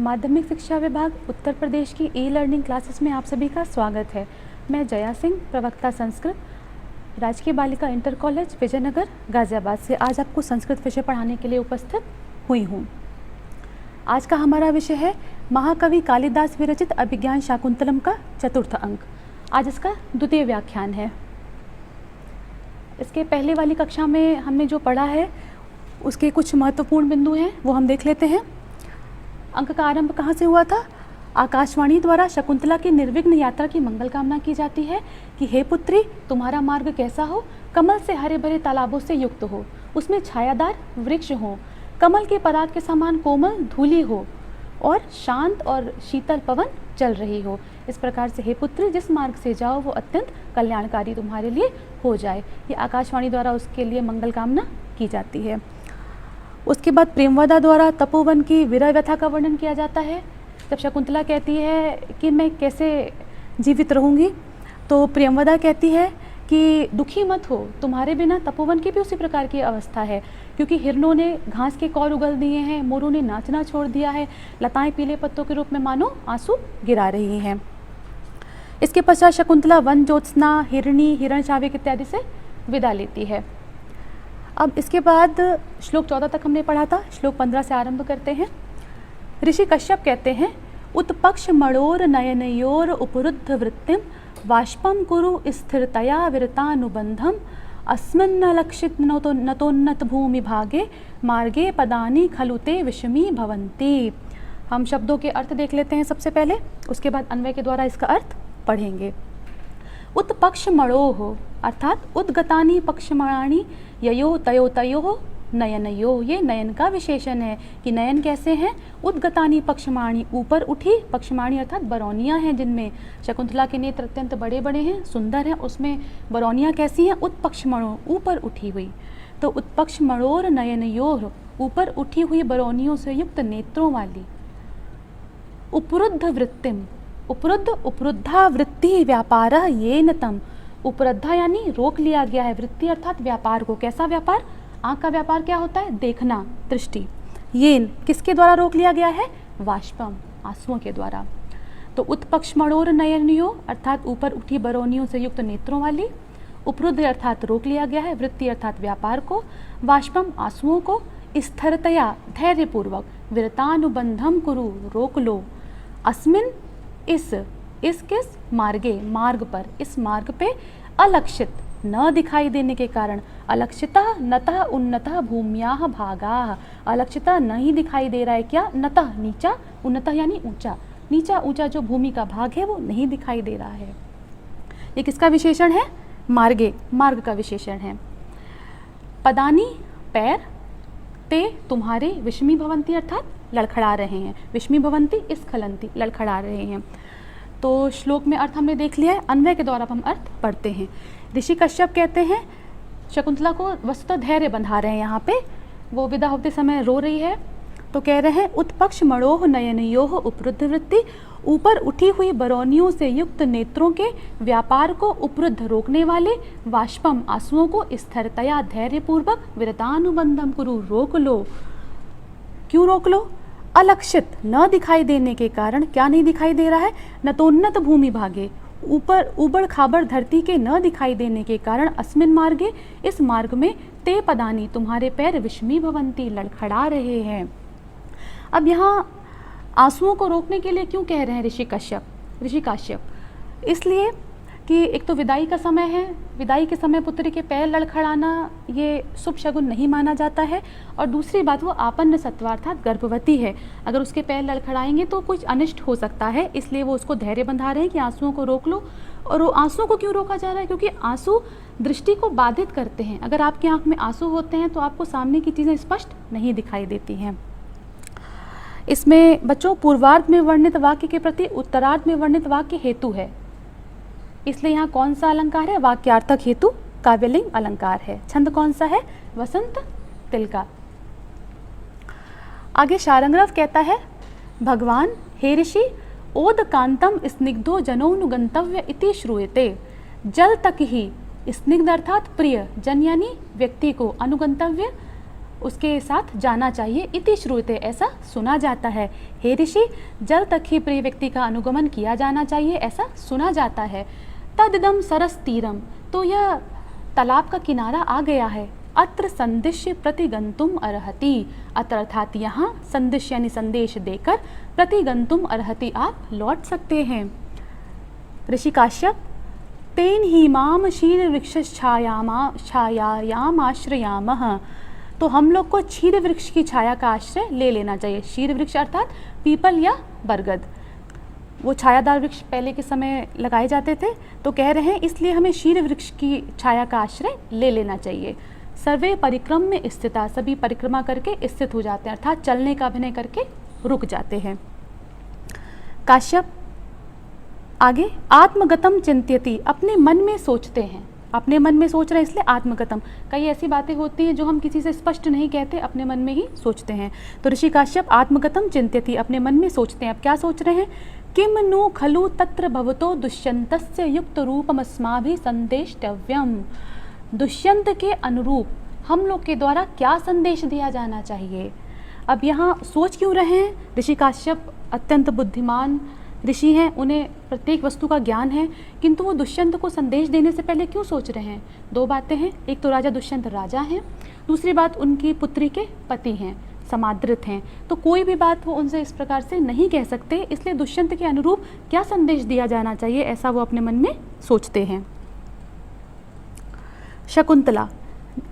माध्यमिक शिक्षा विभाग उत्तर प्रदेश की ई लर्निंग क्लासेस में आप सभी का स्वागत है। मैं जया सिंह, प्रवक्ता संस्कृत, राजकीय बालिका इंटर कॉलेज विजयनगर गाज़ियाबाद से आज आपको संस्कृत विषय पढ़ाने के लिए उपस्थित हुई हूँ। आज का हमारा विषय है महाकवि कालिदास विरचित अभिज्ञान शाकुंतलम का चतुर्थ अंक। आज इसका द्वितीय व्याख्यान है। इसके पहले वाली कक्षा में हमने जो पढ़ा है उसके कुछ महत्वपूर्ण बिंदु हैं, वो हम देख लेते हैं। अंक का आरंभ कहाँ से हुआ था? आकाशवाणी द्वारा शकुंतला की निर्विघ्न यात्रा की मंगल कामना की जाती है कि हे पुत्री, तुम्हारा मार्ग कैसा हो? कमल से हरे भरे तालाबों से युक्त हो, उसमें छायादार वृक्ष हो, कमल के पराग के समान कोमल धूली हो और शांत और शीतल पवन चल रही हो। इस प्रकार से हे पुत्री, जिस मार्ग से जाओ वो अत्यंत कल्याणकारी तुम्हारे लिए हो जाए। ये आकाशवाणी द्वारा उसके लिए मंगल कामना की जाती है। उसके बाद प्रेमवदा द्वारा तपोवन की विरह व्यथा का वर्णन किया जाता है। जब शकुंतला कहती है कि मैं कैसे जीवित रहूँगी, तो प्रेमवदा कहती है कि दुखी मत हो, तुम्हारे बिना तपोवन की भी उसी प्रकार की अवस्था है, क्योंकि हिरणों ने घास के कौर उगल दिए हैं, मोरों ने नाचना छोड़ दिया है, लताएं पीले पत्तों के रूप में मानो आंसू गिरा रही हैं। इसके पश्चात शकुंतला वन ज्योत्सना, हिरणी, हिरण शाविक इत्यादि से विदा लेती है। अब इसके बाद श्लोक 14 तक हमने पढ़ा था। श्लोक 15 से आरंभ करते हैं। ऋषि कश्यप कहते हैं, उत्पक्ष मणोर नयनयोर उपरुद्ध वृत्तिम वाष्पम कुरु स्थिरतया विरतानुबंधम अस्मिन् लक्षित नतोन्नत भूमि भागे मार्गे पदानि खलुते विषमी भवन्ति। हम शब्दों के अर्थ देख लेते हैं सबसे पहले, उसके बाद अन्वय के द्वारा इसका अर्थ पढ़ेंगे। उत्पक्ष मणोह अर्थात उद्गतानि पक्षमणानि ययो तयो तयो नयनयो, ये नयन का विशेषण है कि नयन कैसे हैं? उद्गतानि पक्षमाणी, ऊपर उठी, पक्षमाणी अर्थात बरौनियाँ हैं जिनमें शकुंतला के नेत्र अत्यंत बड़े बड़े हैं, सुंदर हैं, उसमें बरौनियाँ कैसी हैं? उत्पक्षमणो, ऊपर उठी हुई। तो उत्पक्षमणोर नयनयोर, ऊपर उठी हुई बरौनियों से युक्त नेत्रों वाली। उपरुद्ध वृत्तिम, उपरुद्ध उपरुद्धा वृत्ति व्यापारः येन तम, उपरुद्धा यानी रोक लिया गया है, वृत्ति अर्थात व्यापार को। कैसा व्यापार? आँख का व्यापार क्या होता है? देखना, दृष्टि। येन किसके द्वारा रोक लिया गया है? वाष्पम, आंसुओं के द्वारा। तो उत्पक्षमणोर नयनियो अर्थात ऊपर उठी बरौनियों से युक्त नेत्रों वाली, उपरुद्ध अर्थात रोक लिया गया है, वृत्ति अर्थात व्यापार को, वाष्पम आंसुओं को, स्थिरतया धैर्यपूर्वक, विरतानुबंधम कुरु रोक लो, अस्मिन इस किस मार्गे, मार्ग पर, इस मार्ग पे अलक्षित न दिखाई देने के कारण, अलक्षितः नतः उन्नतः भूम्याः भागाः, अलक्षितः नहीं दिखाई दे रहा है क्या? नतः नीचा, उन्नतः यानी ऊंचा, नीचा ऊंचा जो भूमि का भाग है वो नहीं दिखाई दे रहा है। ये किसका विशेषण है? मार्गे, मार्ग का विशेषण है। पदानी पैर, ते तुम्हारे, विषमी भवंती अर्थात लड़खड़ा रहे हैं, विषमी भवंती स्खलंती लड़खड़ा रहे हैं। तो श्लोक में अर्थ हमने देख लिया है, अन्वय के द्वारा हम अर्थ पढ़ते हैं। ऋषि कश्यप कहते हैं शकुंतला को वस्तुतः धैर्य बंधा रहे हैं। यहाँ पे वो विदा होते समय रो रही है, तो कह रहे हैं उत्पक्ष मणोह नयनयोह उपरुद्ध वृत्ति, ऊपर उठी हुई बरौनियों से युक्त नेत्रों के व्यापार को उपरुद्ध रोकने वाले, वाष्पम आंसुओं को, स्थिरतया धैर्यपूर्वक, विरतानुबंधम कुरु रोक लो। क्यों रोक लो? अलक्षित न दिखाई देने के कारण, क्या नहीं दिखाई दे रहा है? नतोन्नत भूमि भागे, ऊपर उबड़ खाबड़ धरती के न दिखाई देने के कारण, अस्मिन मार्गे इस मार्ग में, ते पदानी तुम्हारे पैर, विषमी भवंती लड़खड़ा रहे हैं। अब यहाँ आंसुओं को रोकने के लिए क्यों कह रहे हैं ऋषि काश्यप? इसलिए कि एक तो विदाई का समय है, विदाई के समय पुत्री के पैर लड़खड़ाना ये शुभ शगुन नहीं माना जाता है, और दूसरी बात वो आपन्न सत्वा अर्थात गर्भवती है, अगर उसके पैर लड़खड़ाएंगे तो कुछ अनिष्ट हो सकता है, इसलिए वो उसको धैर्य बंधा रहे हैं कि आंसुओं को रोक लो। और वो आंसुओं को क्यों रोका जा रहा है? क्योंकि आंसू दृष्टि को बाधित करते हैं। अगर आपकी आंख में आंसू होते हैं तो आपको सामने की चीज़ें स्पष्ट नहीं दिखाई देती हैं। इसमें बच्चों पूर्वार्ध में वर्णित वाक्य के प्रति उत्तरार्ध में वर्णित वाक्य हेतु है, इसलिए यहाँ कौन सा अलंकार है? वाक्यार्थक हेतु काव्यलिंग अलंकार है। छंद कौन सा है? वसंत तिलका। आगे शारंगरव कहता है, भगवान हे ऋषि, ओद कांतम स्निग्धो जनोनुगंतव्य इति श्रूयते, जल तक ही, स्निग्ध अर्थात प्रिय, जन यानी व्यक्ति को, अनुगंतव्य उसके साथ जाना चाहिए। इति श्रूयते, ऐसा सुना जाता है। हे ऋषि, जल तक ही प्रिय व्यक्ति का अनुगमन किया जाना चाहिए, ऐसा सुना जाता है। तदिदम सरस तीरम, तो यह तालाब का किनारा आ गया है। अत्र संदिश्य प्रतिगंतुम अर्हति, अत्र अर्थात यहाँ, संदिश्य यानी संदेश देकर, प्रतिगंतुम अर्हति, आप लौट सकते हैं। ऋषि काश्यप, तेन ही माम क्षीर वृक्ष छायायाम आश्रयामः, तो हम लोग को क्षीर वृक्ष की छाया का आश्रय ले लेना चाहिए। क्षीर वृक्ष अर्थात पीपल या बरगद, वो छायादार वृक्ष पहले के समय लगाए जाते थे, तो कह रहे हैं इसलिए हमें क्षीर वृक्ष की छाया का आश्रय ले लेना चाहिए। सर्वे परिक्रम में स्थिता, सभी परिक्रमा करके स्थित हो जाते हैं, अर्थात चलने का अभिनय करके रुक जाते हैं। काश्यप आगे, आत्मगतम चिंत्यति, अपने मन में सोचते हैं, अपने मन में सोच रहे हैं इसलिए आत्मगतम। कई ऐसी बातें होती हैं जो हम किसी से स्पष्ट नहीं कहते, अपने मन में ही सोचते हैं। तो ऋषि काश्यप आत्मगतम चिंत्यति, अपने मन में सोचते हैं। अब क्या सोच रहे हैं? किम नु खलु तत्र भवतो दुष्यंतस्य युक्त रूपमस्माभि संदेष्टव्यम, दुष्यंत के अनुरूप हम लोग के द्वारा क्या संदेश दिया जाना चाहिए। अब यहाँ सोच क्यों रहे हैं? ऋषि काश्यप अत्यंत बुद्धिमान ऋषि हैं, उन्हें प्रत्येक वस्तु का ज्ञान है, किंतु वो दुष्यंत को संदेश देने से पहले क्यों सोच रहे हैं? दो बातें हैं, एक तो राजा दुष्यंत राजा हैं, दूसरी बात उनकी पुत्री के पति हैं, समादृत हैं, तो कोई भी बात वो उनसे इस प्रकार से नहीं कह सकते, इसलिए दुष्यंत के अनुरूप क्या संदेश दिया जाना चाहिए, ऐसा वो अपने मन में सोचते हैं। शकुंतला,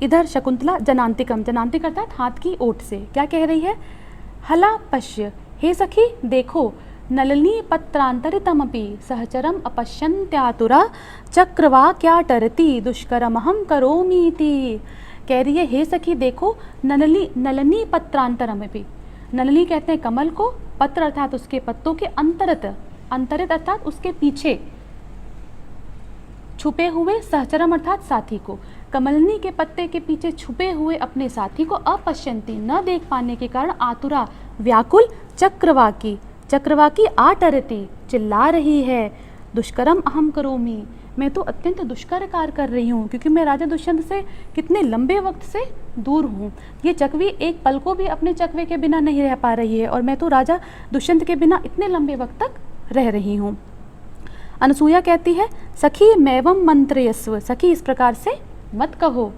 इधर शकुंतला जनांतिकम, जनांतिक अर्थात हाथ की ओट से क्या कह रही है? हला पश्य, हे सखी देखो, नलिनी पत्रांतरितमपि सहचरम अपश्यन्त्यातुरा चक्रवा क्या टरती दुष्करमहम करोमीति। कह रही है हे सखी देखो, नलिनी पत्रांतरमपि, नलिनी कहते हैं कमल को, पत्र अर्थात उसके पत्तों के, अंतरित, अंतरित अर्थात उसके पीछे छुपे हुए, सहचरम अर्थात साथी को, कमलनी के पत्ते के पीछे छुपे हुए अपने साथी को अपश्यंती, न देख पाने के कारण, आतुरा व्याकुल, चक्रवाकी, चक्रवाकी आटरती, चिल्ला रही है, दुष्करम अहम करोमी, मैं तो अत्यंत दुष्कर कार्य कर रही हूँ, क्योंकि मैं राजा दुष्यंत से कितने लंबे वक्त से दूर हूँ। ये चकवी एक पल को भी अपने चकवे के बिना नहीं रह पा रही है, और मैं तो राजा दुष्यंत के बिना इतने लंबे वक्त तक रह रही हूँ। अनसुया कहती है सखी मैवम मंत्रयस्व, सखी इस प्रकार से मत कहो।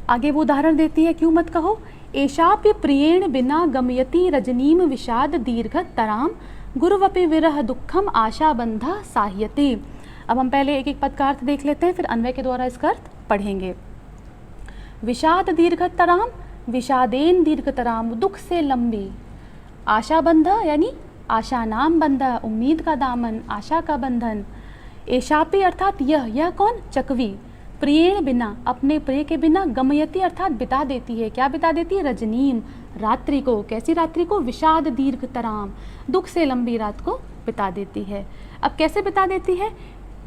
आगे वो उदाहरण देती है क्यों मत कहो। एषाप्य प्रियेण बिना गमयति रजनीम विषाद दीर्घ तराम गुरुवपि विरह दुखम आशा बंधा साह्यति। अब हम पहले एक एक पद का अर्थ देख लेते हैं, फिर अन्वय के द्वारा इसका अर्थ पढ़ेंगे। विषाद दीर्घ तराम, विषादेन दीर्घ तराम, दुख से लंबी, आशा बंधा यानी आशा नाम बंधा, उम्मीद का दामन, आशा का बंधन। एशापी अर्थात यह कौन? चकवी, प्रियेण बिना, अपने प्रिय के बिना, गमयति अर्थात बिता देती है, क्या बिता देती है? रजनीम, रात्रि को, कैसी रात्रि को? विषाद दीर्घ तराम, दुख से लंबी रात को बिता देती है। अब कैसे बिता देती है?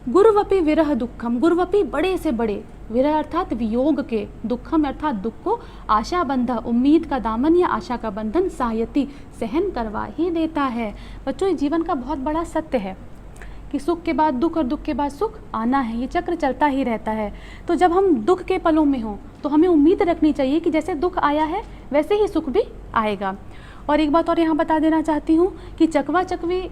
गुरुवपि विरह दुखम, गुरुवपि बड़े से बड़े, विरह अर्थात वियोग के, दुखम अर्थात दुख को, आशा बंधा उम्मीद का दामन या आशा का बंधन, सायति सहन करवा ही देता है। बच्चों ये जीवन का बहुत बड़ा सत्य है कि सुख के बाद दुख और दुख के बाद सुख आना है, ये चक्र चलता ही रहता है। तो जब हम दुख के पलों में हों तो हमें उम्मीद रखनी चाहिए कि जैसे दुख आया है वैसे ही सुख भी आएगा। और एक बात और यहाँ बता देना चाहती हूँ कि चकवा चकवी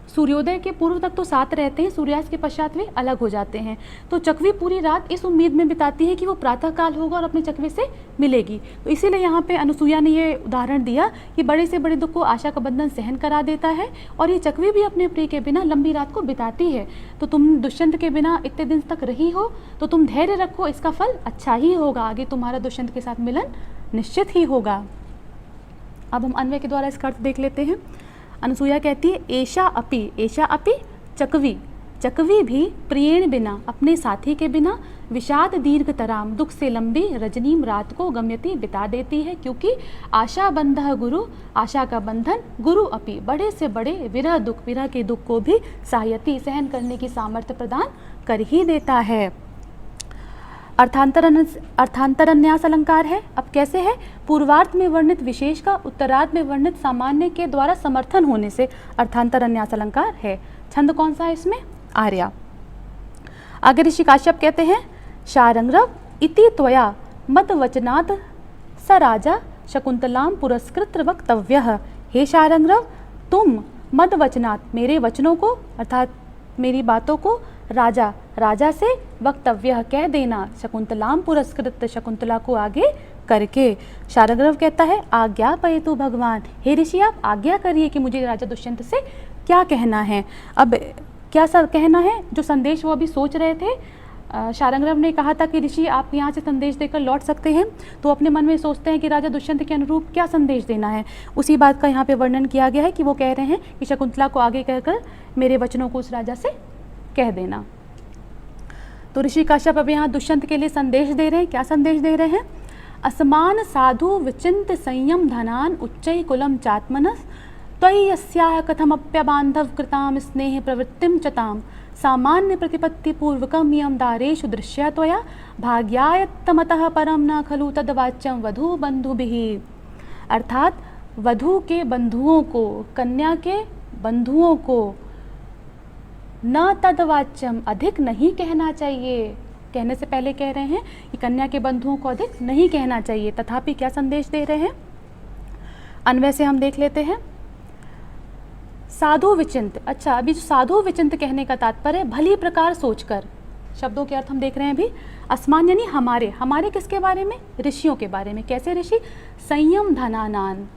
सूर्योदय के पूर्व तक तो साथ रहते हैं, सूर्यास्त के पश्चात वे अलग हो जाते हैं। तो चकवी पूरी रात इस उम्मीद में बिताती है कि वो प्रातः काल होगा और अपने चकवे से मिलेगी। तो इसीलिए यहाँ पे अनुसुईया ने ये उदाहरण दिया कि बड़े से बड़े दुख को आशा का बंधन सहन करा देता है, और ये चकवी भी अपने प्रिय के बिना लंबी रात को बिताती है। तो तुम दुष्यंत के बिना इतने दिन तक रही हो तो तुम धैर्य रखो, इसका फल अच्छा ही होगा, आगे तुम्हारा दुष्यंत के साथ मिलन निश्चित ही होगा। अब हम अन्वय के द्वारा इसका अर्थ देख लेते हैं। अनुसुईया कहती है एषा अपि चकवी, चकवी भी प्रियेण बिना, अपने साथी के बिना, विषाद दीर्घ तराम, दुख से लंबी, रजनीम रात को, गम्यति बिता देती है, क्योंकि आशा बंधः गुरु, आशा का बंधन, गुरु अपि बड़े से बड़े, विरह दुख, विरह के दुख को भी सायति सहन करने की सामर्थ्य प्रदान कर ही देता है। अर्थांतरन्यास अलंकार है। अब कैसे है? पूर्वार्ध में वर्णित विशेष का उत्तरार्ध में वर्णित सामान्य के द्वारा समर्थन होने से अर्थांतरन्यास अलंकार है। छंद कौन सा है इसमें? आर्या। आगे ऋषि काश्यप कहते हैं शारंग्रव इति त्वया मद वचनात् स राजा शकुंतलाम पुरस्कृत वक्तव्यः। हे शार्ंगधर, तुम मद वचनात् मेरे वचनों को अर्थात मेरी बातों को राजा से वक्तव्य कह देना, शकुंतलाम पुरस्कृत शकुंतला को आगे करके। शार्ंगधर कहता है आज्ञापयतु भगवान, हे ऋषि आप आज्ञा करिए कि मुझे राजा दुष्यंत से क्या कहना है। अब क्या सर कहना है, जो संदेश वो अभी सोच रहे थे। शार्ंगधर ने कहा था कि ऋषि आप यहाँ से संदेश देकर लौट सकते हैं, तो अपने मन में सोचते हैं कि राजा दुष्यंत के अनुरूप क्या संदेश देना है। उसी बात का यहाँ पे वर्णन किया गया है कि वो कह रहे हैं कि शकुंतला को आगे कहकर मेरे वचनों को उस राजा से कह देना। तो ऋषि काश्यप अब यहाँ दुष्यंत के लिए संदेश दे रहे हैं। क्या संदेश दे रहे हैं? असमान साधु विचिंत संयम धनान उच्चै कुलम चात्मनस त्वयि यस्याः कथमप्यबान्धव कृताम स्नेह प्रवृत्तिम चताम सामान्य प्रतिपत्ति पूर्वकम यम दारेषु दृश्या त्वया भाग्यायत्तमतः परम न खलु तद्वाच्यम वधू बंधुभिः। अर्थात वधू के बंधुओं को, कन्या के बंधुओं को न तद्वाच्यम अधिक नहीं कहना चाहिए। कहने से पहले कह रहे हैं कि कन्या के बंधुओं को अधिक नहीं कहना चाहिए। तथापि क्या संदेश दे रहे हैं, अन्वय से हम देख लेते हैं। साधु विचिंत, अच्छा अभी साधु विचिंत कहने का तात्पर्य भली प्रकार सोचकर। शब्दों के अर्थ हम देख रहे हैं अभी। असमान यानी हमारे, हमारे किसके बारे में? ऋषियों के बारे में। कैसे ऋषि? संयम धनानान,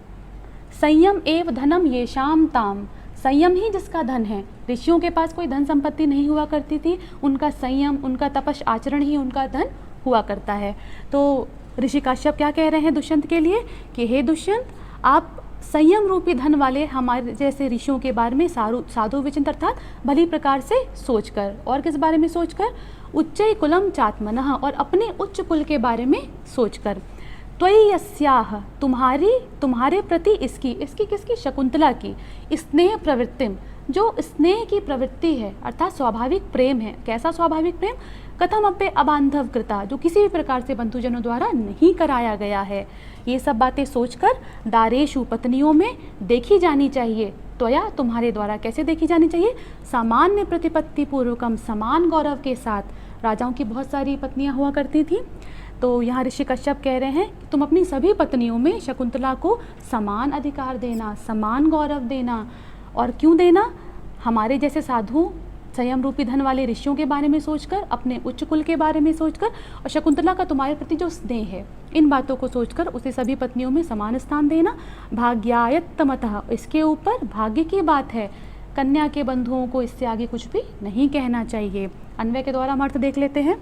संयम एव धनम येषाम ताम, संयम ही जिसका धन है। ऋषियों के पास कोई धन संपत्ति नहीं हुआ करती थी, उनका संयम, उनका तपस्या आचरण ही उनका धन हुआ करता है। तो ऋषि काश्यप क्या कह रहे हैं दुष्यंत के लिए कि हे दुष्यंत, आप संयम रूपी धन वाले हमारे जैसे ऋषियों के बारे में साधु विचिंत अर्थात भली प्रकार से सोचकर। और किस बारे में सोचकर? उच्चै कुलम चात्मनः, और अपने उच्च कुल के बारे में सोचकर। त्वयि यस्याः, तुम्हारे प्रति इसकी किसकी? शकुंतला की स्नेह प्रवृत्तिम, जो स्नेह की प्रवृत्ति है अर्थात स्वाभाविक प्रेम है। कैसा स्वाभाविक प्रेम? कथम अपे अबांधव कृता, जो किसी भी प्रकार से बंधुजनों द्वारा नहीं कराया गया है। ये सब बातें सोचकर दारेशु पत्नियों में देखी जानी चाहिए। त्वया तुम्हारे द्वारा कैसे देखी जानी चाहिए? सामान्य प्रतिपत्ति पूर्वकम, समान गौरव के साथ। राजाओं की बहुत सारी पत्नियां हुआ करती थी, तो यहाँ ऋषि कश्यप कह रहे हैं कि तुम अपनी सभी पत्नियों में शकुंतला को समान अधिकार देना, समान गौरव देना। और क्यों देना? हमारे जैसे साधु संयम रूपी धन वाले ऋषियों के बारे में सोचकर, अपने उच्च कुल के बारे में सोचकर, और शकुंतला का तुम्हारे प्रति जो स्नेह है, इन बातों को सोचकर उसे सभी पत्नियों में समान स्थान देना। भाग्यायत्तमतः, इसके ऊपर भाग्य की बात है। कन्या के बंधुओं को इससे आगे कुछ भी नहीं कहना चाहिए। अन्वय के द्वारा हम अर्थ देख लेते हैं।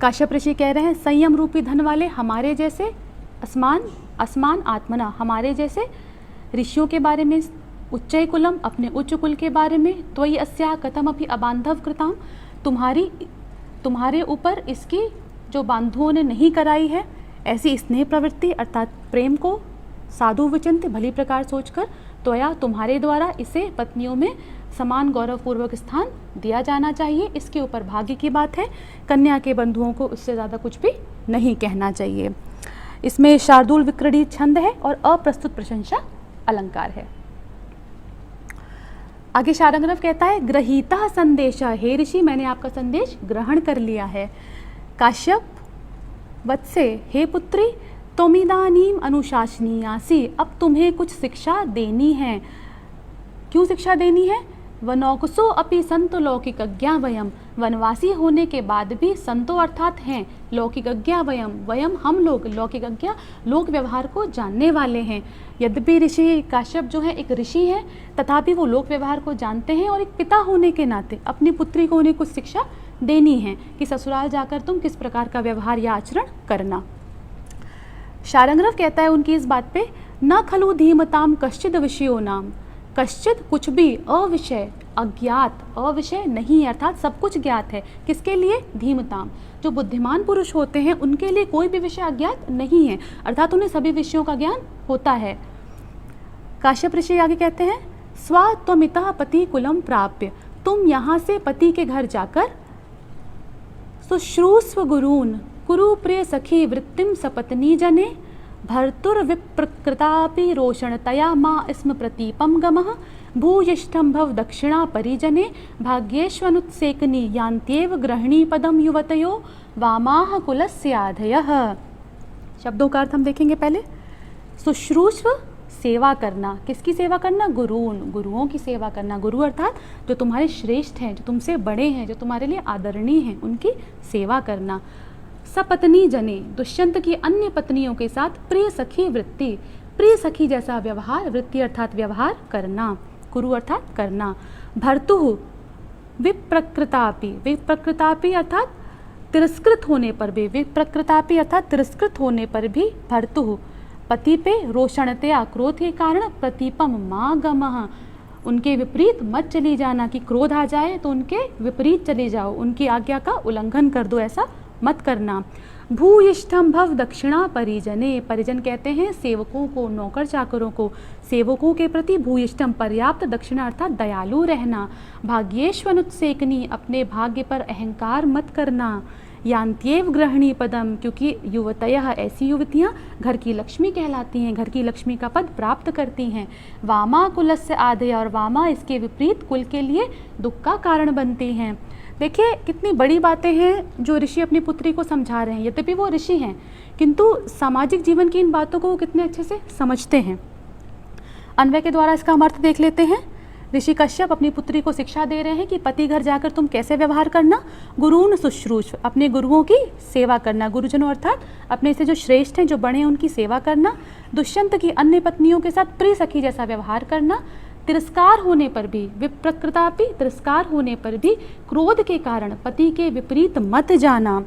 काश्यप ऋषि कह रहे हैं संयम रूपी धन वाले हमारे जैसे, असमान आत्मना, हमारे जैसे ऋषियों के बारे में, उच्चै कुलम, अपने उच्च कुल के बारे में, त्वयि अस्याः कथमपि अबांधव कृताम, तुम्हारे ऊपर इसकी जो बांधुओं ने नहीं कराई है ऐसी स्नेह प्रवृत्ति अर्थात प्रेम को साधु विचिंत भली प्रकार सोचकर, त्वया तुम्हारे द्वारा इसे पत्नियों में समान गौरवपूर्वक स्थान दिया जाना चाहिए। इसके ऊपर भाग्य की बात है। कन्या के बंधुओं को उससे ज़्यादा कुछ भी नहीं कहना चाहिए। इसमें शार्दूल विक्रणी छंद है और अप्रस्तुत प्रशंसा अलंकार है। आगे शार्ंगधर कहता है ग्रहीता संदेश, हे ऋषि मैंने आपका संदेश ग्रहण कर लिया है। काश्यप वत्से, हे पुत्री त्वमिदानीम अनुशासनीयासि, अब तुम्हें कुछ शिक्षा देनी है। क्यों शिक्षा देनी है? वनौकसो अपि संतो लौकिकज्ञा वयम, वनवासी होने के बाद भी संतो अर्थात हैं लौकिकज्ञा वयम हम लोग लौकिकज्ञा लोक व्यवहार को जानने वाले हैं। यद्यपि ऋषि काश्यप जो है एक ऋषि है, तथापि वो लोक व्यवहार को जानते हैं और एक पिता होने के नाते अपनी पुत्री को उन्हें कुछ शिक्षा देनी है कि ससुराल जाकर तुम किस प्रकार का व्यवहार या आचरण करना। शार्ंगधर कहता है उनकी इस बात पे, न खलु धीमताम कश्चिद विषयो नाम, कश्चित कुछ भी, अविषय अज्ञात, अविषय नहीं अर्थात सब कुछ ज्ञात है। किसके लिए? धीमताम, जो बुद्धिमान पुरुष होते हैं उनके लिए कोई भी विषय अज्ञात नहीं है, अर्थात उन्हें सभी विषयों का ज्ञान होता है। काश्यप ऋषि आगे कहते हैं स्वात्वमितः पति कुलम प्राप्य, तुम यहाँ से पति के घर जाकर सुश्रूस्व गुरून् कुरु प्रिय सखी वृत्तिम सपत्नी जने भर्तुर्विप्रकृतापि रोषणतया मां स्म प्रतीपम गमः भूयिष्ठं भव दक्षिणा परिजने भाग्येष्वनुत्सेकनी यान्त्येव गृहिणी पदम युवतयो वामाह कुलस्याधयः। शब्दों का अर्थ हम देखेंगे पहले। शुश्रूषव सेवा करना, किसकी सेवा करना? गुरुओं की सेवा करना। गुरु अर्थात जो तुम्हारे श्रेष्ठ हैं, जो तुमसे बड़े हैं, जो तुम्हारे लिए आदरणीय हैं, उनकी सेवा करना। सपत्नी जने, दुष्यंत की अन्य पत्नियों के साथ प्रिय सखी वृत्ति, प्रिय सखी जैसा व्यवहार, वृत्ति अर्थात व्यवहार करना, कुरु अर्थात करना। भर्तुः विप्रकृतापि, विप्रकृतापि अर्थात तिरस्कृत होने पर भी, विप्रकृतापि अर्थात तिरस्कृत होने पर भी, भर्तुः पति पे रोषणतया क्रोध के कारण प्रतीपम माँ गमः, उनके विपरीत मत चली जाना, कि क्रोध आ जाए तो उनके विपरीत चले जाओ, उनकी आज्ञा का उल्लंघन कर दो, ऐसा मत करना। भूयिष्ठम भव दक्षिणा परिजने, परिजन कहते हैं सेवकों को, नौकर चाकरों को। सेवकों के प्रति भूयिष्ठम पर्याप्त दक्षिणा अर्थात दयालु रहना। भाग्येष्वनुत्सेकनी, अपने भाग्य पर अहंकार मत करना। यान्त्येव गृहिणी पदम, क्योंकि युवतयः ऐसी युवतियाँ घर की लक्ष्मी कहलाती हैं, घर की लक्ष्मी का पद प्राप्त करती हैं। वामा कुलस्य आधय, और वामा इसके विपरीत कुल के लिए दुख का कारण बनती हैं। देखिए कितनी बड़ी बातें हैं जो ऋषि अपनी पुत्री को समझा रहे हैं। यद्यपि वो ऋषि हैं किंतु सामाजिक जीवन की इन बातों को वो कितने अच्छे से समझते हैं। अन्वय के द्वारा इसका हम अर्थ देख लेते हैं। ऋषि कश्यप अपनी पुत्री को शिक्षा दे रहे हैं कि पति घर जाकर तुम कैसे व्यवहार करना। गुरुन शुश्रूष, अपने गुरुओं की सेवा करना, गुरुजनों अर्थात अपने से जो श्रेष्ठ हैं, जो बड़े हैं, उनकी सेवा करना। दुष्यंत की अन्य पत्नियों के साथ प्रिय सखी जैसा व्यवहार करना। तिरस्कार होने पर भी, विप्रकृतापि तिरस्कार होने पर भी क्रोध के कारण पति के विपरीत मत जाना।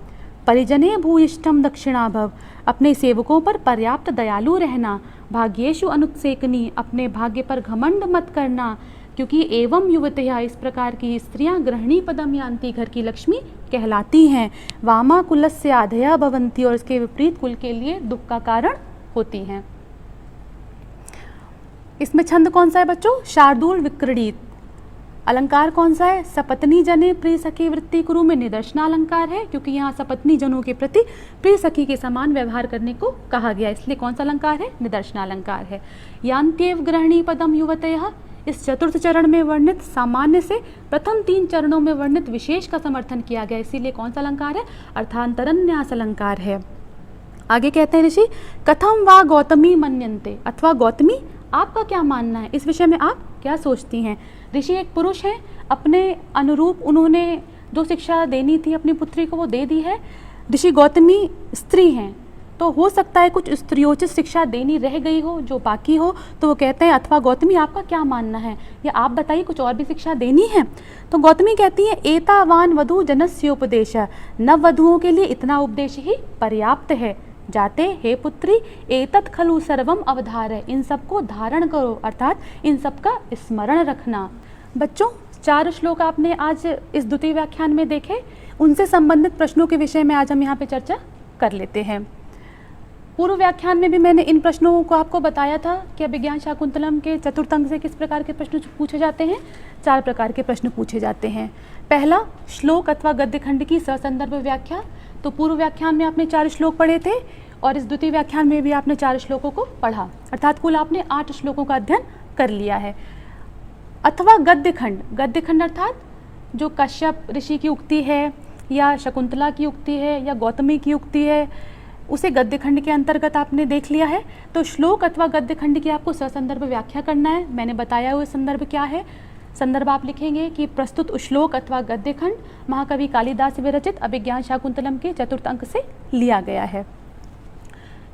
परिजने भूयिष्ठम दक्षिणा भव, अपने सेवकों पर पर्याप्त दयालु रहना। भाग्येषु अनुत्सेकनी, अपने भाग्य पर घमंड मत करना, क्योंकि एवं युवतियाँ, इस प्रकार की स्त्रियां गृहिणी पदम यान्ति, घर की लक्ष्मी कहलाती हैं। वामा कुलस्य आधया भवन्ति, और इसके विपरीत कुल के लिए दुख का कारण होती हैं। इसमें छंद कौन सा है बच्चों? शार्दूल विक्रीडित। अलंकार कौन सा है? सपत्नी जने प्रिय सखी वृत्ति कुरु में निदर्शना अलंकार है, क्योंकि यहाँ सपत्नी जनों के प्रति प्रिय सखी के समान व्यवहार करने को कहा गया, इसलिए कौन सा अलंकार है? निदर्शना अलंकार है। यान्त्येव गृहिणी पदम युवतयः, इस चतुर्थ चरण में वर्णित सामान्य से प्रथम 3 चरणों में वर्णित विशेष का समर्थन किया गया, इसीलिए कौन सा अलंकार है? अर्थांतरन्यास अलंकार है। आगे कहते हैं ऋषि, कथम वा गौतमी मन्यन्ते, अथवा गौतमी आपका क्या मानना है, इस विषय में आप क्या सोचती हैं? ऋषि एक पुरुष हैं, अपने अनुरूप उन्होंने जो शिक्षा देनी थी अपनी पुत्री को वो दे दी है। ऋषि गौतमी स्त्री हैं, तो हो सकता है कुछ स्त्रियोचित शिक्षा देनी रह गई हो, जो बाकी हो, तो वो कहते हैं अथवा गौतमी आपका क्या मानना है, या आप बताइए कुछ और भी शिक्षा देनी है। तो गौतमी कहती है, एतावान वधु जनस्योपदेश, नव वधुओं के लिए इतना उपदेश ही पर्याप्त है। जाते हे पुत्री एतत् खलु सर्वम अवधारय, इन सबको धारण करो, अर्थात इन सब का स्मरण रखना। बच्चों 4 श्लोक आपने आज इस द्वितीय व्याख्यान में देखे, उनसे संबंधित प्रश्नों के विषय में आज हम यहाँ पे चर्चा कर लेते हैं। पूर्व व्याख्यान में भी मैंने इन प्रश्नों को आपको बताया था कि अभिज्ञान शाकुंतलम के चतुर्थ अंक से किस प्रकार के प्रश्न पूछे जाते हैं। 4 प्रकार के प्रश्न पूछे जाते हैं। पहला, श्लोक अथवा गद्य खंड की ससंदर्भ व्याख्या। तो पूर्व व्याख्यान में आपने 4 श्लोक पढ़े थे और इस द्वितीय व्याख्यान में भी आपने 4 श्लोकों को पढ़ा, अर्थात कुल आपने 8 श्लोकों का अध्ययन कर लिया है। अथवा गद्य खंड, गद्य खंड अर्थात जो कश्यप ऋषि की उक्ति है या शकुंतला की उक्ति है या गौतमी की उक्ति है, उसे गद्य खंड के अंतर्गत आपने देख लिया है। तो श्लोक अथवा गद्य खंड की आपको ससंदर्भ व्याख्या करना है। मैंने बताया हुआ संदर्भ क्या है। संदर्भ आप लिखेंगे कि प्रस्तुत श्लोक अथवा गद्य खंड महाकवि कालिदास विरचित अभिज्ञान शाकुंतलम के चतुर्थ अंक से लिया गया है।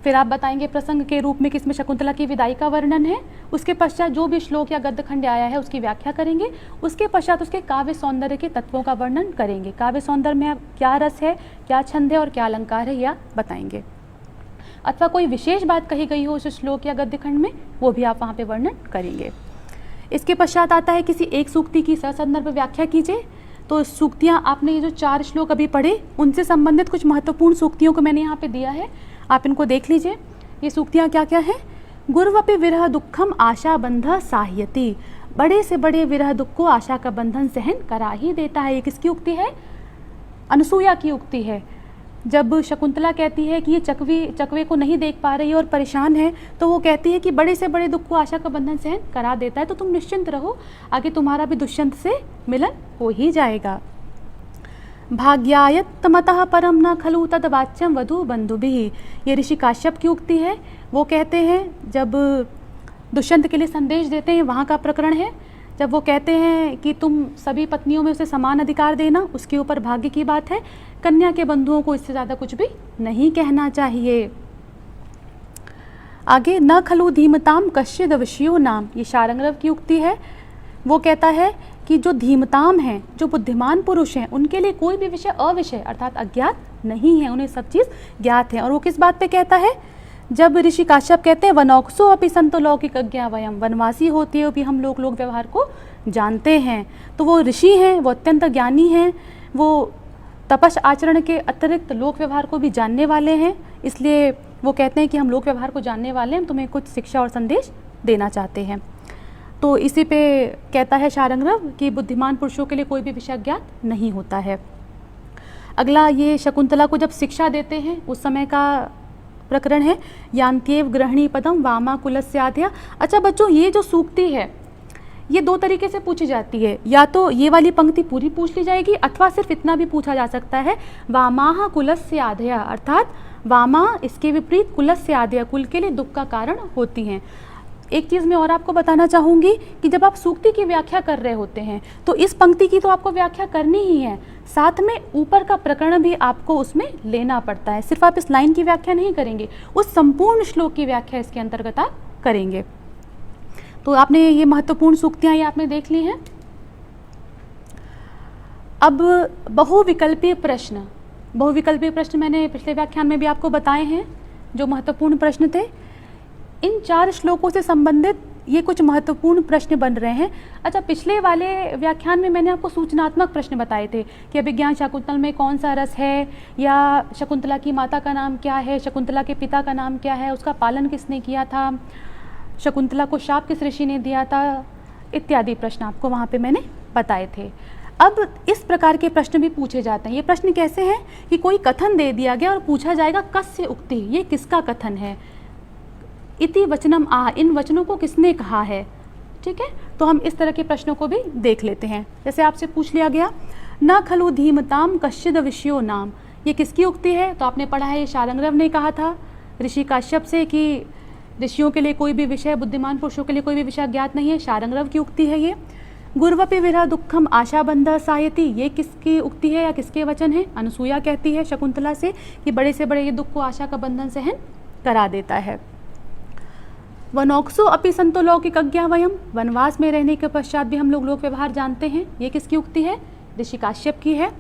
फिर आप बताएंगे प्रसंग के रूप में किसमें शकुंतला की विदाई का वर्णन है। उसके पश्चात जो भी श्लोक या गद्य खंड आया है उसकी व्याख्या करेंगे। उसके पश्चात उसके काव्य सौंदर्य के तत्वों का वर्णन करेंगे। काव्य सौंदर्य में क्या रस है, क्या छंद है और क्या अलंकार है, यह बताएंगे। अथवा कोई विशेष बात कही गई हो उस श्लोक या गद्य खंड में, वो भी आप वहाँ पे वर्णन करेंगे। इसके पश्चात आता है किसी एक सूक्ति की ससंदर्भ व्याख्या कीजिए। तो सूक्तियाँ आपने ये जो 4 श्लोक अभी पढ़े उनसे संबंधित कुछ महत्वपूर्ण सूक्तियों को मैंने यहाँ पे दिया है, आप इनको देख लीजिए। ये सूक्तियाँ क्या क्या है? गुर्वपि विरह दुखम आशा बंध साह्यति, बड़े से बड़े विरह दुख को आशा का बंधन सहन करा ही देता है। ये किसकी उक्ति है? अनसूया की उक्ति है। जब शकुंतला कहती है कि ये चकवे को नहीं देख पा रही है और परेशान है, तो वो कहती है कि बड़े से बड़े दुख को आशा का बंधन सहन करा देता है, तो तुम निश्चिंत रहो, आगे तुम्हारा भी दुष्यंत से मिलन हो ही जाएगा। भाग्यायत्तमतः परम न खलु तद वाच्यम वधु बंधुभिः, ये ऋषि काश्यप की उक्ति है। वो कहते हैं जब दुष्यंत के लिए संदेश देते हैं, वहाँ का प्रकरण है, जब वो कहते हैं कि तुम सभी पत्नियों में उसे समान अधिकार देना, उसके ऊपर भाग्य की बात है, कन्या के बंधुओं को इससे ज़्यादा कुछ भी नहीं कहना चाहिए। आगे न खलु धीमताम कश्चिद विषयो नाम, ये शारंगरव की उक्ति है। वो कहता है कि जो धीमताम हैं, जो बुद्धिमान पुरुष हैं, उनके लिए कोई भी विषय अविषय अर्थात अज्ञात नहीं है, उन्हें सब चीज़ ज्ञात है। और वो किस बात पे कहता है? जब ऋषि काश्यप कहते हैं वनौकसो अपि संतो लौकिक अज्ञा वयम, वनवासी होते हुए भी हम लोग व्यवहार को जानते हैं। तो वो ऋषि हैं, वो अत्यंत ज्ञानी हैं, वो तपस आचरण के अतिरिक्त लोक व्यवहार को भी जानने वाले हैं, इसलिए वो कहते हैं कि हम लोक व्यवहार को जानने वाले हैं, तुम्हें कुछ शिक्षा और संदेश देना चाहते हैं। तो इसी पे कहता है शारंगरव कि बुद्धिमान पुरुषों के लिए कोई भी विषय ज्ञात नहीं होता है। अगला ये शकुंतला को जब शिक्षा देते हैं उस समय का प्रकरण है, यान्त्येव गृहिणी पदम वामा कुलस्य आद्या। अच्छा बच्चों, ये जो सूक्ति है ये दो तरीके से पूछी जाती है, या तो ये वाली पंक्ति पूरी पूछ ली जाएगी अथवा सिर्फ इतना भी पूछा जा सकता है वामाह कुलस्य आद्या, अर्थात वामा इसके विपरीत कुलस्य आद्या, कुल के लिए दुख का कारण होती हैं। एक चीज़ मैं और आपको बताना चाहूँगी कि जब आप सूक्ति की व्याख्या कर रहे होते हैं तो इस पंक्ति की तो आपको व्याख्या करनी ही है, साथ में ऊपर का प्रकरण भी आपको उसमें लेना पड़ता है। सिर्फ आप इस लाइन की व्याख्या नहीं करेंगे, उस संपूर्ण श्लोक की व्याख्या इसके अंतर्गत आप करेंगे। तो आपने ये महत्वपूर्ण सूक्तियाँ ये आपने देख ली हैं। अब बहुविकल्पीय प्रश्न मैंने पिछले व्याख्यान में भी आपको बताए हैं, जो महत्वपूर्ण प्रश्न थे। इन 4 श्लोकों से संबंधित ये कुछ महत्वपूर्ण प्रश्न बन रहे हैं। अच्छा, पिछले वाले व्याख्यान में मैंने आपको सूचनात्मक प्रश्न बताए थे कि अभिज्ञान शाकुंतल में कौन सा रस है, या शकुंतला की माता का नाम क्या है, शकुंतला के पिता का नाम क्या है, उसका पालन किसने किया था, शकुंतला को शाप किस ऋषि ने दिया था, इत्यादि प्रश्न आपको वहाँ पे मैंने बताए थे। अब इस प्रकार के प्रश्न भी पूछे जाते हैं। ये प्रश्न कैसे हैं कि कोई कथन दे दिया गया और पूछा जाएगा कस्य उक्ति, ये किसका कथन है, इति वचनम आह, इन वचनों को किसने कहा है। ठीक है, तो हम इस तरह के प्रश्नों को भी देख लेते हैं। जैसे आपसे पूछ लिया गया न खलु धीमताम कश्चिद विषयो नाम, ये किसकी उक्ति है? तो आपने पढ़ा है ये शारंगरव ने कहा था ऋषि काश्यप से कि ऋषियों के लिए कोई भी विषय, बुद्धिमान पुरुषों के लिए कोई भी विषय ज्ञात नहीं है। शारंगरव की उक्ति है ये। गुर्वपि विरह दुखम आशाबंध सायति, ये किसकी उक्ति है या किसके वचन है? अनुसूया कहती है शकुंतला से कि बड़े से बड़े ये दुख को आशा का बंधन सहन करा देता है। वनौकसो अपि संतो लौकिक अज्ञा वयम, वनवास में रहने के पश्चात भी हम लोग लोक व्यवहार जानते हैं, ये किसकी उक्ति है? ऋषि काश्यप की है।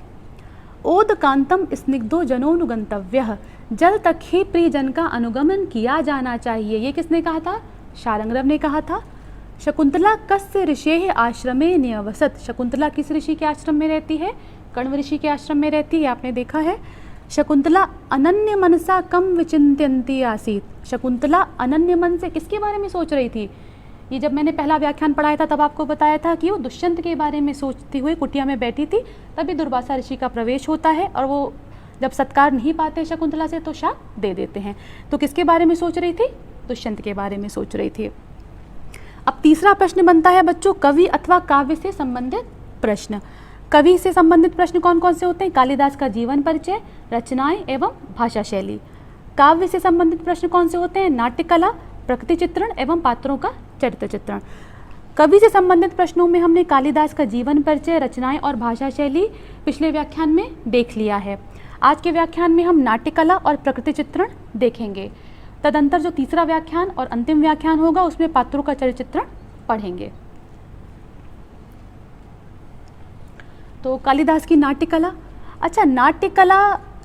ओदकांतम स्निग्धो जनोनुगंतव्यः, जल तक ही प्रियजन का अनुगमन किया जाना चाहिए, ये किसने कहा था? शारंगरव ने कहा था। शकुंतला कस्य ऋषेः आश्रमे नियवसत, शकुंतला किस ऋषि के आश्रम में रहती है? कण्व ऋषि के आश्रम में रहती है, आपने देखा है। शकुंतला अनन्य मनसा कम विचिंत्यन्ती आसीत, शकुंतला अनन्य मन से किसके बारे में सोच रही थी? ये जब मैंने पहला व्याख्यान पढ़ाया था तब आपको बताया था कि वो दुष्यंत के बारे में सोचती हुई कुटिया में बैठी थी, तभी दुर्वासा ऋषि का प्रवेश होता है और वो जब सत्कार नहीं पाते शकुंतला से तो शाप दे देते हैं। तो किसके बारे में सोच रही थी? दुष्यंत के बारे में सोच रही थी। अब तीसरा प्रश्न बनता है बच्चों कवि अथवा काव्य से संबंधित प्रश्न। कवि से संबंधित प्रश्न कौन कौन से होते हैं? कालिदास का जीवन परिचय, रचनाएं एवं भाषा शैली। काव्य से संबंधित प्रश्न कौन से होते हैं? नाट्यकला, प्रकृति चित्रण एवं पात्रों का चरित्र चित्रण। कवि से संबंधित प्रश्नों में हमने कालिदास का जीवन परिचय, रचनाएं और भाषा शैली पिछले व्याख्यान में देख लिया है। आज के व्याख्यान में हम नाट्यकला और प्रकृति चित्रण देखेंगे। तदंतर जो तीसरा व्याख्यान और अंतिम व्याख्यान होगा उसमें पात्रों का चरित्र चित्रण पढ़ेंगे। तो कालिदास की नाट्यकला। अच्छा, नाट्यकला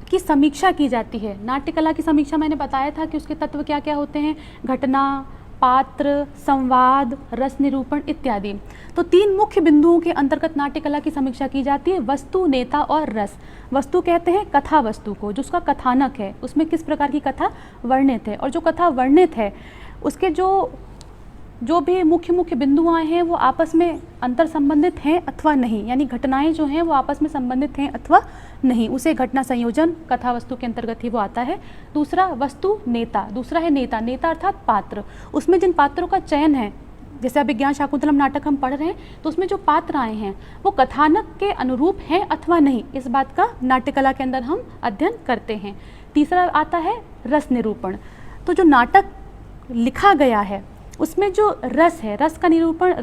की समीक्षा की जाती है। नाट्यकला की समीक्षा मैंने बताया था कि उसके तत्व क्या क्या होते हैं? घटना, पात्र, संवाद, रस निरूपण इत्यादि। तो 3 मुख्य बिंदुओं के अंतर्गत नाट्यकला की समीक्षा की जाती है, वस्तु, नेता और रस। वस्तु कहते हैं कथा वस्तु को, जो उसका कथानक है, उसमें किस प्रकार की कथा वर्णित है, और जो कथा वर्णित है उसके जो जो भी मुख्य मुख्य बिंदु आए हैं वो आपस में अंतर संबंधित हैं अथवा नहीं, यानी घटनाएं जो हैं वो आपस में संबंधित हैं अथवा नहीं, उसे घटना संयोजन कथा वस्तु के अंतर्गत ही वो आता है। दूसरा वस्तु नेता, दूसरा है नेता, नेता अर्थात पात्र। उसमें जिन पात्रों का चयन है, जैसे अभिज्ञान शाकुंतलम नाटक हम पढ़ रहे हैं तो उसमें जो पात्र आए हैं वो कथानक के अनुरूप हैं अथवा नहीं, इस बात का नाट्यकला के अंदर हम अध्ययन करते हैं। तीसरा आता है रस निरूपण। तो जो नाटक लिखा गया है उसमें जो रस है, रस का निरूपण,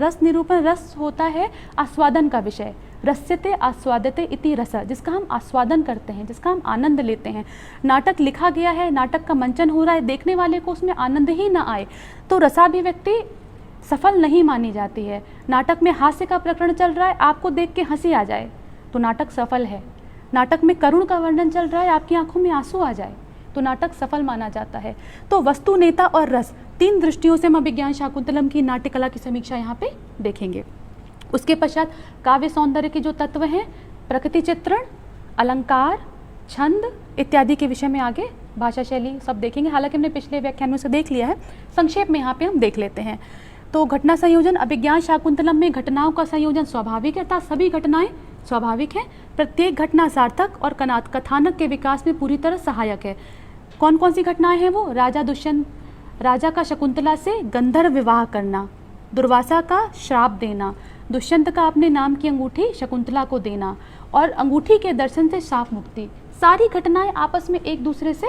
रस होता है आस्वादन का विषय। रस्यते आस्वादते इति रस, जिसका हम आस्वादन करते हैं, जिसका हम आनंद लेते हैं। नाटक लिखा गया है, नाटक का मंचन हो रहा है, देखने वाले को उसमें आनंद ही ना आए तो रसाभिव्यक्ति सफल नहीं मानी जाती है। नाटक में हास्य का प्रकरण चल रहा है, आपको देख के हंसी आ जाए तो नाटक सफल है। नाटक में करुण का वर्णन चल रहा है, आपकी आंखों में आंसू आ जाए तो नाटक सफल माना जाता है। तो वस्तु, नेता और रस, तीन दृष्टियों से हम अभिज्ञान शाकुंतलम की नाट्यकला की समीक्षा यहाँ पे देखेंगे। उसके पश्चात काव्य सौंदर्य के जो तत्व हैं, प्रकृति चित्रण, अलंकार, छंद इत्यादि के विषय में आगे भाषा शैली सब देखेंगे। हालांकि हमने पिछले व्याख्यान में उसे देख लिया है, संक्षेप में यहाँ पे हम देख लेते हैं। तो घटना संयोजन, अभिज्ञान शाकुंतलम में घटनाओं का संयोजन स्वाभाविक है, अर्थात सभी घटनाएं स्वाभाविक हैं। प्रत्येक घटना सार्थक और कथानक के विकास में पूरी तरह सहायक है। कौन कौन सी घटनाएं हैं वो? राजा दुष्यंत, राजा का शकुंतला से गंधर्व विवाह करना, दुर्वासा का श्राप देना, दुष्यंत का अपने नाम की अंगूठी शकुंतला को देना और अंगूठी के दर्शन से शाप मुक्ति। सारी घटनाएं आपस में एक दूसरे से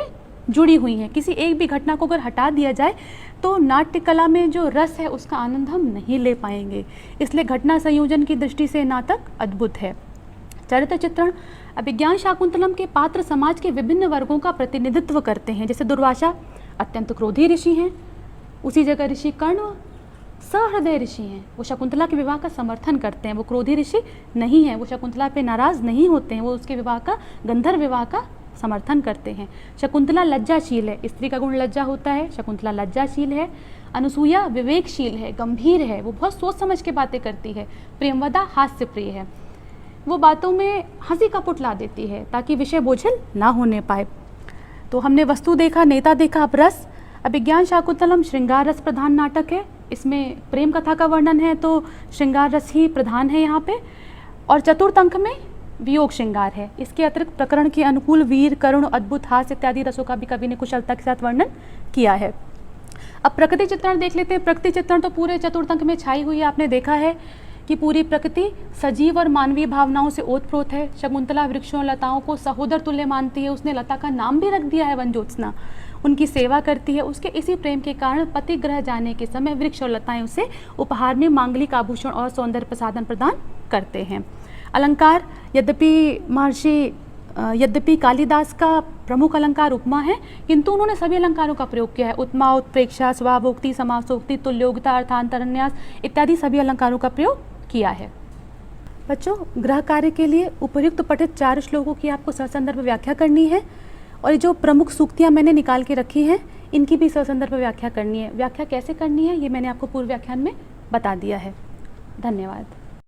जुड़ी हुई हैं। किसी एक भी घटना को अगर हटा दिया जाए तो नाट्यकला में जो रस है उसका आनंद हम नहीं ले पाएंगे। इसलिए घटना संयोजन की दृष्टि से नाटक अद्भुत है। चरित्र चित्रण, अभिज्ञान शाकुंतलम के पात्र समाज के विभिन्न वर्गों का प्रतिनिधित्व करते हैं। जैसे दुर्वासा अत्यंत क्रोधी ऋषि हैं, उसी जगह ऋषि कर्ण सहृदय ऋषि हैं, वो शकुंतला के विवाह का समर्थन करते हैं। वो क्रोधी ऋषि नहीं हैं, वो शकुंतला पे नाराज नहीं होते हैं, वो उसके विवाह का, गंधर्व विवाह का समर्थन करते हैं। शकुंतला लज्जाशील है, स्त्री का गुण लज्जा होता है, शकुंतला लज्जाशील है। अनुसूया विवेकशील है, गंभीर है, वो बहुत सोच समझ के बातें करती है। प्रेमवदा हास्य प्रिय है, वो बातों में हंसी का पुट ला देती है ताकि विषय बोझिल ना होने पाए। तो हमने वस्तु देखा, नेता देखा, अब रस। अभिज्ञान शाकुंतलम श्रृंगार रस प्रधान नाटक है, इसमें प्रेम कथा का वर्णन है तो श्रृंगार रस ही प्रधान है यहाँ पे। और चतुर्थ अंक में वियोग श्रृंगार है। इसके अतिरिक्त प्रकरण के अनुकूल वीर, करुण, अद्भुत, हास्य इत्यादि रसों का भी कवि ने कुशलता के साथ वर्णन किया है। अब प्रकृति चित्रण देख लेते हैं। प्रकृति चित्रण तो पूरे चतुर्थ अंक में छाई हुई है। आपने देखा है कि पूरी प्रकृति सजीव और मानवीय भावनाओं से ओतप्रोत है। शकुंतला वृक्षों और लताओं को सहोदर तुल्य मानती है, उसने लता का नाम भी रख दिया है वनज्योत्सना, उनकी सेवा करती है। उसके इसी प्रेम के कारण पति ग्रह जाने के समय वृक्ष और लताएं उसे उपहार में मांगलिक आभूषण और सौंदर्य प्रसाधन प्रदान करते हैं। अलंकार, यद्यपि कालिदास का प्रमुख अलंकार उपमा है, किंतु उन्होंने सभी अलंकारों का प्रयोग किया है। उत्मा, उत्प्रेक्षा, स्वभावोक्ति, समासोक्ति, तुल्योक्ता, अर्थांतरन्यास इत्यादि सभी अलंकारों का प्रयोग किया है। बच्चों, गृह कार्य के लिए उपर्युक्त पठित 4 श्लोकों की आपको ससंदर्भ व्याख्या करनी है और ये जो प्रमुख सूक्तियाँ मैंने निकाल के रखी हैं इनकी भी ससंदर्भ व्याख्या करनी है। व्याख्या कैसे करनी है ये मैंने आपको पूर्व व्याख्यान में बता दिया है। धन्यवाद।